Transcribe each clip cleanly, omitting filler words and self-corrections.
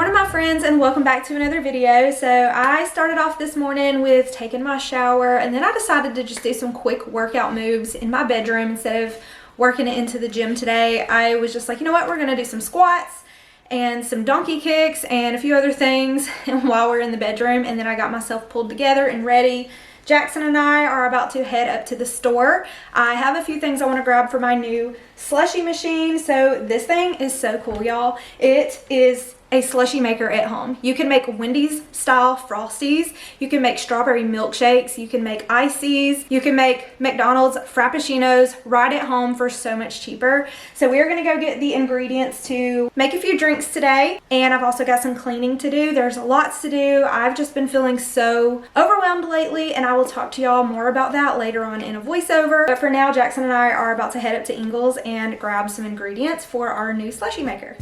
Good morning, my friends, and welcome back to another video. So I started off this morning with taking my shower, and then I decided to just do some quick workout moves in my bedroom instead of working it into the gym today. I was just like, you know what, we're gonna do some squats and some donkey kicks and a few other things while we're in the bedroom. And then I got myself pulled together and ready. Jackson and I are about to head up to the store. I have a few things I want to grab for my new slushie machine. So this thing is so cool, y'all. It is a slushie maker at home. You can make Wendy's style Frosties. You can make strawberry milkshakes. You can make ices. You can make McDonald's Frappuccinos right at home for so much cheaper. So we are gonna go get the ingredients to make a few drinks today. And I've also got some cleaning to do. There's lots to do. I've just been feeling so overwhelmed lately, and I will talk to y'all more about that later on in a voiceover. But for now, Jackson and I are about to head up to Ingles and grab some ingredients for our new slushie maker.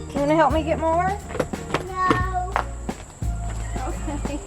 You want to help me get more? No. Okay.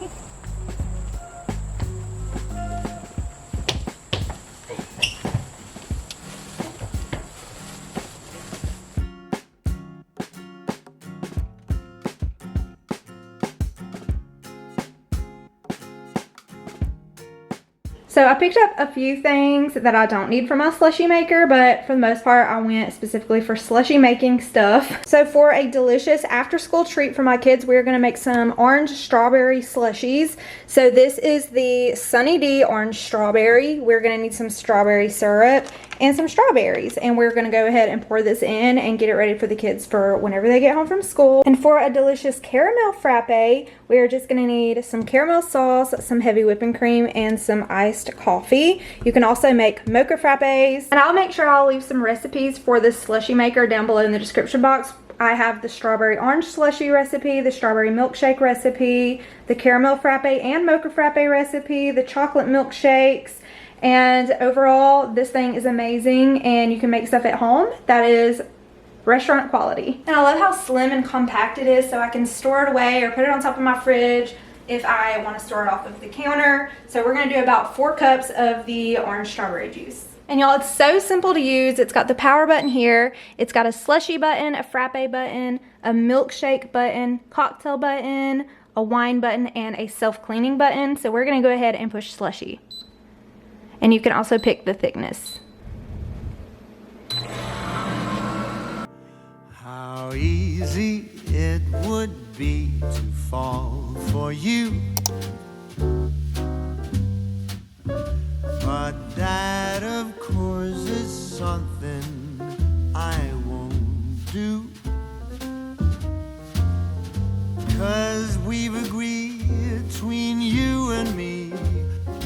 So I picked up a few things that I don't need for my slushie maker, but for the most part I went specifically for slushie making stuff. So for a delicious after school treat for my kids, we're gonna make some orange strawberry slushies. So this is the Sunny D orange strawberry. We're gonna need some strawberry syrup and some strawberries, and we're gonna go ahead and pour this in and get it ready for the kids for whenever they get home from school. And for a delicious caramel frappe, we are just gonna need some caramel sauce, some heavy whipping cream, and some iced coffee. You can also make mocha frappes, and I'll make sure I'll leave some recipes for this slushie maker down below in the description box. I have the strawberry orange slushie recipe, the strawberry milkshake recipe, the caramel frappe and mocha frappe recipe, the chocolate milkshakes. And overall, this thing is amazing, and you can make stuff at home that is restaurant quality. And I love how slim and compact it is, so I can store it away or put it on top of my fridge if I want to store it off of the counter. So we're going to do about 4 cups of the orange strawberry juice. And y'all, it's so simple to use. It's got the power button here. It's got a slushie button, a frappe button, a milkshake button, cocktail button, a wine button, and a self-cleaning button. So we're going to go ahead and push slushie. And you can also pick the thickness. How easy it would be to fall for you, but that of course is something I won't do, 'cause we've agreed between you and me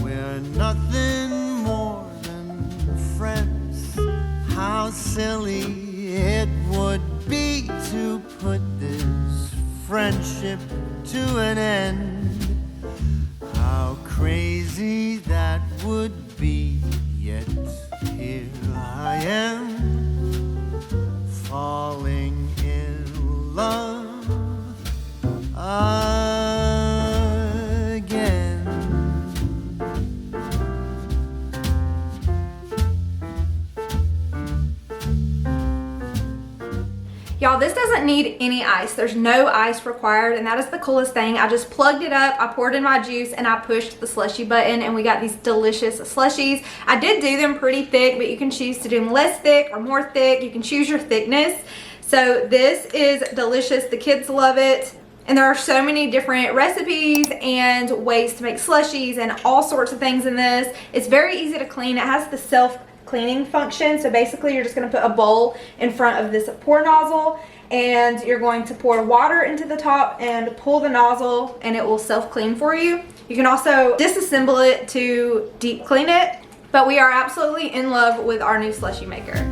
we're nothing more than friends. How silly it would be to put this friendship to an end. How crazy that would be, yet here I am, falling in love again. Y'all, this doesn't need any ice. There's no ice required, and that is the coolest thing. I just plugged it up, I poured in my juice, and I pushed the slushie button, and we got these delicious slushies. I did do them pretty thick, but you can choose to do them less thick or more thick. You can choose your thickness. So this is delicious. The kids love it. And there are so many different recipes and ways to make slushies and all sorts of things in this. It's very easy to clean. It has the self-cleaning function. So basically you're just going to put a bowl in front of this pour nozzle, and you're going to pour water into the top and pull the nozzle, and it will self-clean for you. You can also disassemble it to deep clean it, but we are absolutely in love with our new slushie maker.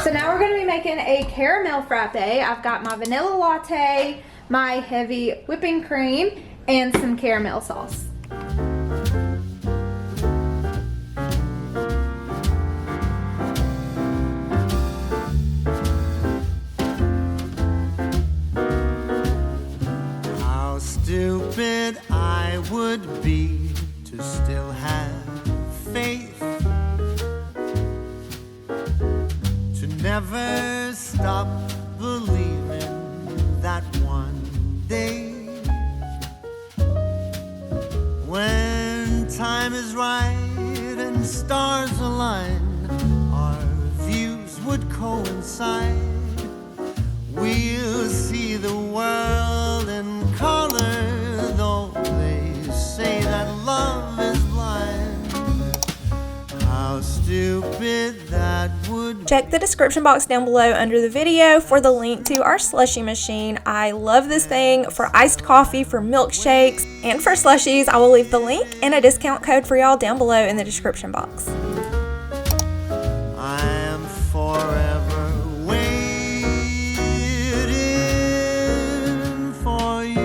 So now we're gonna be making a caramel frappe. I've got my vanilla latte, my heavy whipping cream, and some caramel sauce. How stupid I would be to still have faith, to never stop believing that one day, when time is right and stars align, our views would coincide. We'll see the world in color, though they say that love is blind. How stupid that would be. Check the description box down below under the video for the link to our slushie machine. I love this thing for iced coffee, for milkshakes, and for slushies. I will leave the link and a discount code for y'all down below in the description box. I am forever waiting for you.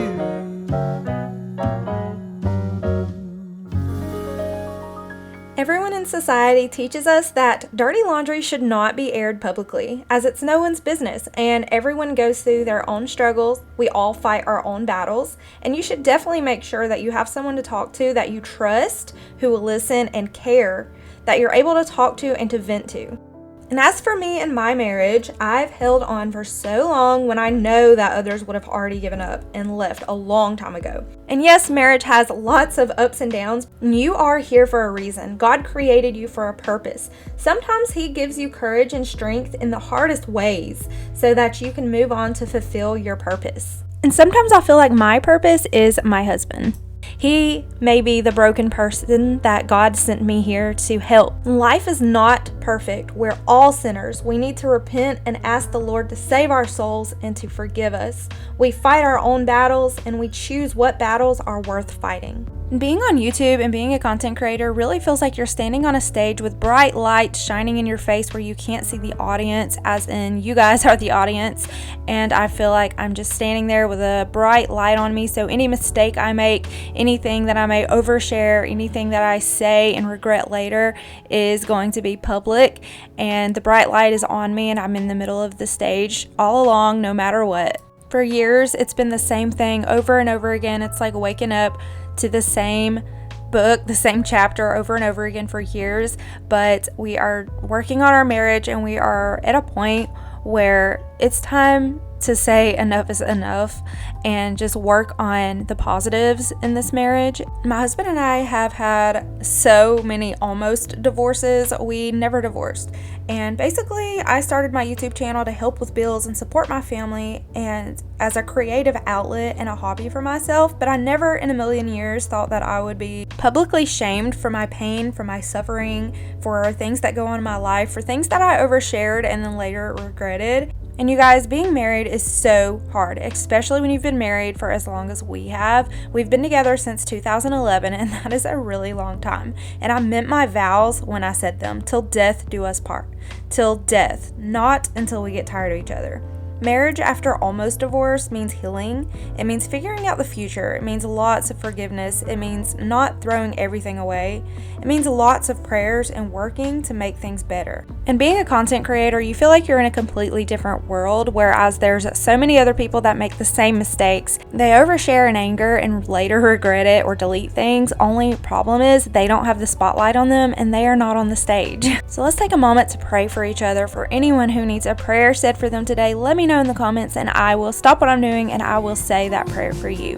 Everyone in society teaches us that dirty laundry should not be aired publicly, as it's no one's business, and everyone goes through their own struggles. We all fight our own battles, and you should definitely make sure that you have someone to talk to that you trust, who will listen and care, that you're able to talk to and to vent to. And as for me and my marriage, I've held on for so long when I know that others would have already given up and left a long time ago. And yes, marriage has lots of ups and downs. You are here for a reason. God created you for a purpose. Sometimes He gives you courage and strength in the hardest ways so that you can move on to fulfill your purpose. And sometimes I feel like my purpose is my husband. He may be the broken person that God sent me here to help. Life is not perfect. We're all sinners. We need to repent and ask the Lord to save our souls and to forgive us. We fight our own battles and we choose what battles are worth fighting. Being on YouTube and being a content creator really feels like you're standing on a stage with bright lights shining in your face where you can't see the audience, as in you guys are the audience, and I feel like I'm just standing there with a bright light on me, so any mistake I make, anything that I may overshare, anything that I say and regret later is going to be public, and the bright light is on me and I'm in the middle of the stage all along, no matter what. For years, it's been the same thing over and over again. It's like waking up to the same book, the same chapter over and over again for years, but we are working on our marriage and we are at a point where it's time to say enough is enough and just work on the positives in this marriage. My husband and I have had so many almost divorces. We never divorced. And basically, I started my YouTube channel to help with bills and support my family and as a creative outlet and a hobby for myself, but I never in a million years thought that I would be publicly shamed for my pain, for my suffering, for things that go on in my life, for things that I overshared and then later regretted. And you guys, being married is so hard, especially when you've been married for as long as we have. We've been together since 2011, and that is a really long time. And I meant my vows when I said them, till death do us part. Till death, not until we get tired of each other. Marriage after almost divorce means healing. It means figuring out the future. It means lots of forgiveness. It means not throwing everything away. It means lots of prayers and working to make things better. And being a content creator, you feel like you're in a completely different world, whereas there's so many other people that make the same mistakes. They overshare in anger and later regret it or delete things. Only problem is they don't have the spotlight on them and they are not on the stage. So let's take a moment to pray for each other. For anyone who needs a prayer said for them today, let me know in the comments and I will stop what I'm doing and I will say that prayer for you.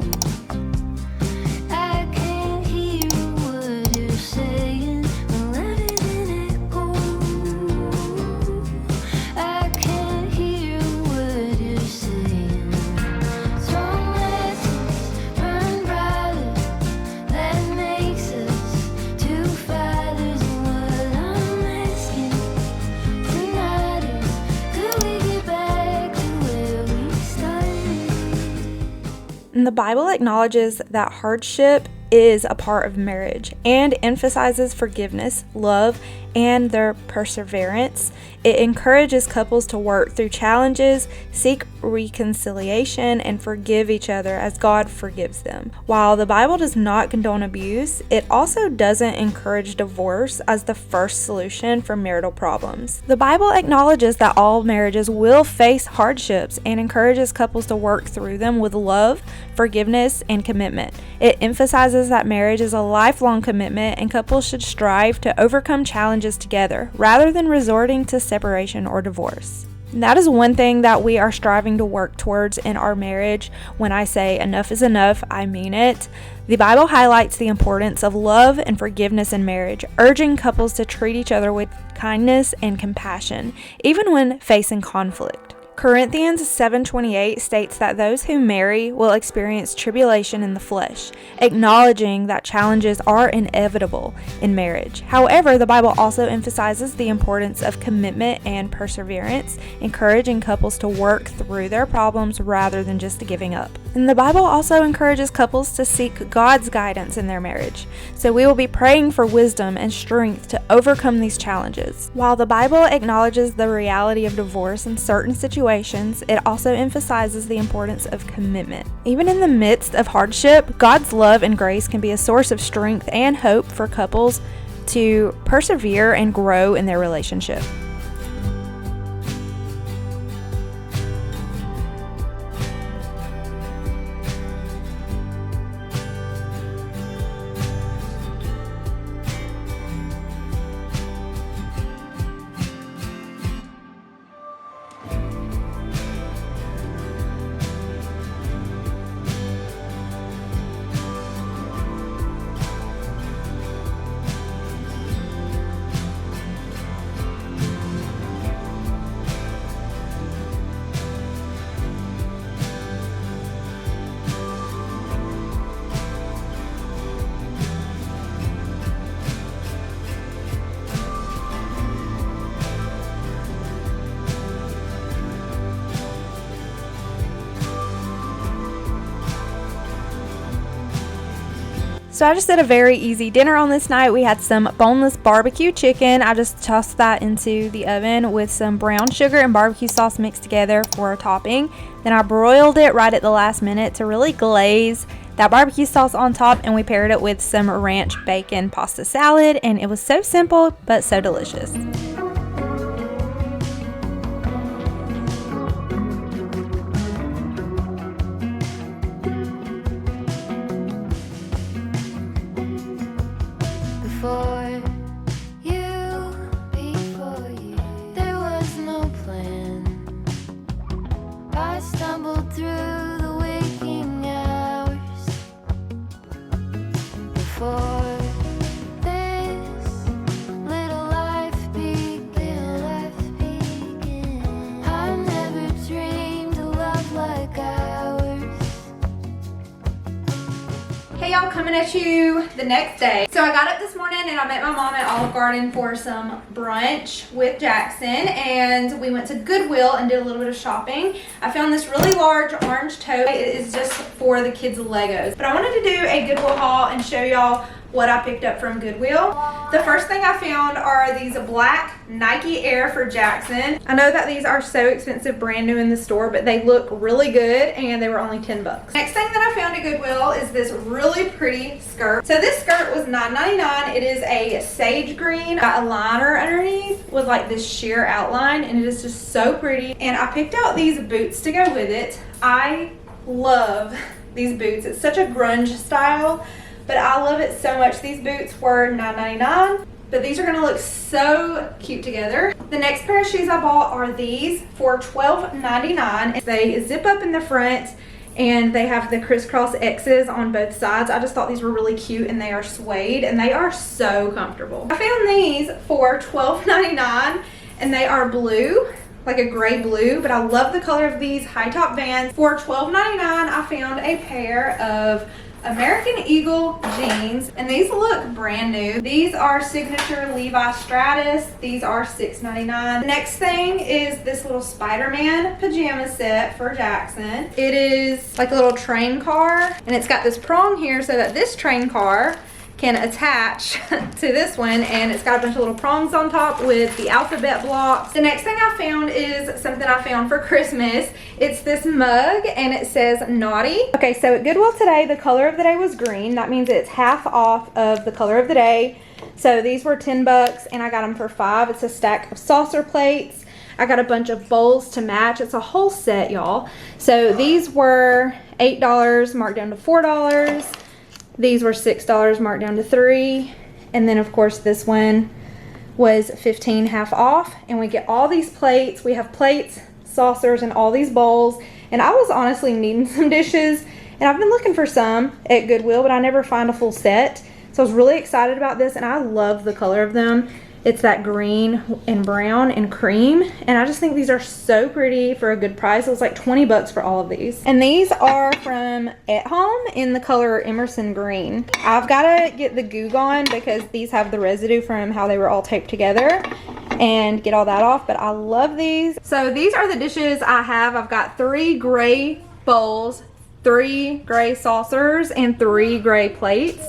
And the Bible acknowledges that hardship is a part of marriage and emphasizes forgiveness, love, and their perseverance. It encourages couples to work through challenges, seek reconciliation, and forgive each other as God forgives them. While the Bible does not condone abuse, it also doesn't encourage divorce as the first solution for marital problems. The Bible acknowledges that all marriages will face hardships and encourages couples to work through them with love, forgiveness, and commitment. It emphasizes that marriage is a lifelong commitment and couples should strive to overcome challenges together rather than resorting to separation or divorce. And that is one thing that we are striving to work towards in our marriage. When I say enough is enough, I mean it. The Bible highlights the importance of love and forgiveness in marriage, urging couples to treat each other with kindness and compassion, even when facing conflict. Corinthians 7:28 states that those who marry will experience tribulation in the flesh, acknowledging that challenges are inevitable in marriage. However, the Bible also emphasizes the importance of commitment and perseverance, encouraging couples to work through their problems rather than just giving up. And the Bible also encourages couples to seek God's guidance in their marriage. So we will be praying for wisdom and strength to overcome these challenges. While the Bible acknowledges the reality of divorce in certain situations, it also emphasizes the importance of commitment. Even in the midst of hardship, God's love and grace can be a source of strength and hope for couples to persevere and grow in their relationship. So I just did a very easy dinner on this night. We had some boneless barbecue chicken. I just tossed that into the oven with some brown sugar and barbecue sauce mixed together for a topping. Then I broiled it right at the last minute to really glaze that barbecue sauce on top, and we paired it with some ranch bacon pasta salad, and it was so simple but so delicious. There was no plan. I stumbled through the waking hours. Before this little life began, I never dreamed a love like ours. Hey y'all, coming at you the next day. So I got up this morning and I met my mom at Olive Garden for some brunch with Jackson, and we went to Goodwill and did a little bit of shopping. I found this really large orange tote. It is just for the kids' Legos. But I wanted to do a Goodwill haul and show y'all what I picked up from Goodwill. The first thing I found are these black Nike Air for Jackson. I know that these are so expensive brand new in the store, but they look really good and they were only 10 bucks. Next thing that I found at Goodwill is this really pretty skirt. So this skirt was $9.99. It is a sage green, got a liner underneath with like this sheer outline, and it is just so pretty. And I picked out these boots to go with it. I love these boots. It's such a grunge style, but I love it so much. These boots were $9.99, but these are gonna look so cute together. The next pair of shoes I bought are these for $12.99. They zip up in the front and they have the crisscross X's on both sides. I just thought these were really cute, and they are suede and they are so comfortable. I found these for $12.99 and they are blue, like a gray blue, but I love the color of these high top Vans. For $12.99 I found a pair of American Eagle jeans, and these look brand new. These are signature Levi Stratus. These are $6.99. Next thing is this little Spider-Man pajama set for Jackson. It is like a little train car, and it's got this prong here so that this train car can attach to this one, and it's got a bunch of little prongs on top with the alphabet blocks. The next thing I found is something I found for Christmas. It's this mug and it says naughty. Okay, so at Goodwill today, the color of the day was green. That means it's half off of the color of the day. So these were 10 bucks and I got them for $5. It's a stack of saucer plates. I got a bunch of bowls to match. It's a whole set, y'all. So these were $8 marked down to $4. These were $6 marked down to $3. And then of course this one was $15 half off. And we get all these plates. We have plates, saucers, and all these bowls. And I was honestly needing some dishes. And I've been looking for some at Goodwill, but I never find a full set. So I was really excited about this, and I love the color of them. It's that green and brown and cream, and I just think these are so pretty for a good price. It was like 20 bucks for all of these. And these are from At Home in the color Emerson Green. I've got to get the Goo Gone because these have the residue from how they were all taped together, and get all that off, but I love these. So these are the dishes I have. I've got 3 gray bowls, 3 gray saucers, and 3 gray plates.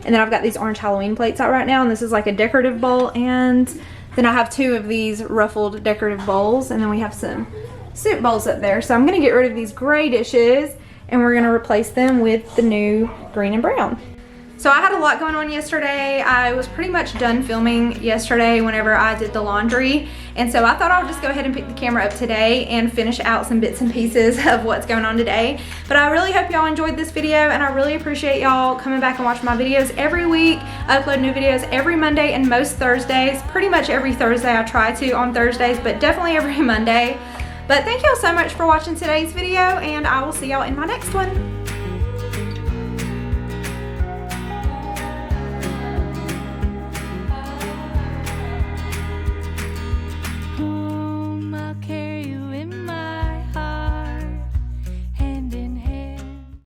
And then I've got these orange Halloween plates out right now, and this is like a decorative bowl. And then I have 2 of these ruffled decorative bowls, and then we have some soup bowls up there. So I'm gonna get rid of these gray dishes, and we're gonna replace them with the new green and brown. So I had a lot going on yesterday. I was pretty much done filming yesterday whenever I did the laundry. And so I thought I would just go ahead and pick the camera up today and finish out some bits and pieces of what's going on today. But I really hope y'all enjoyed this video, and I really appreciate y'all coming back and watching my videos every week. I upload new videos every Monday and most Thursdays. Pretty much every Thursday. I try to on Thursdays, but definitely every Monday. But thank y'all so much for watching today's video, and I will see y'all in my next one.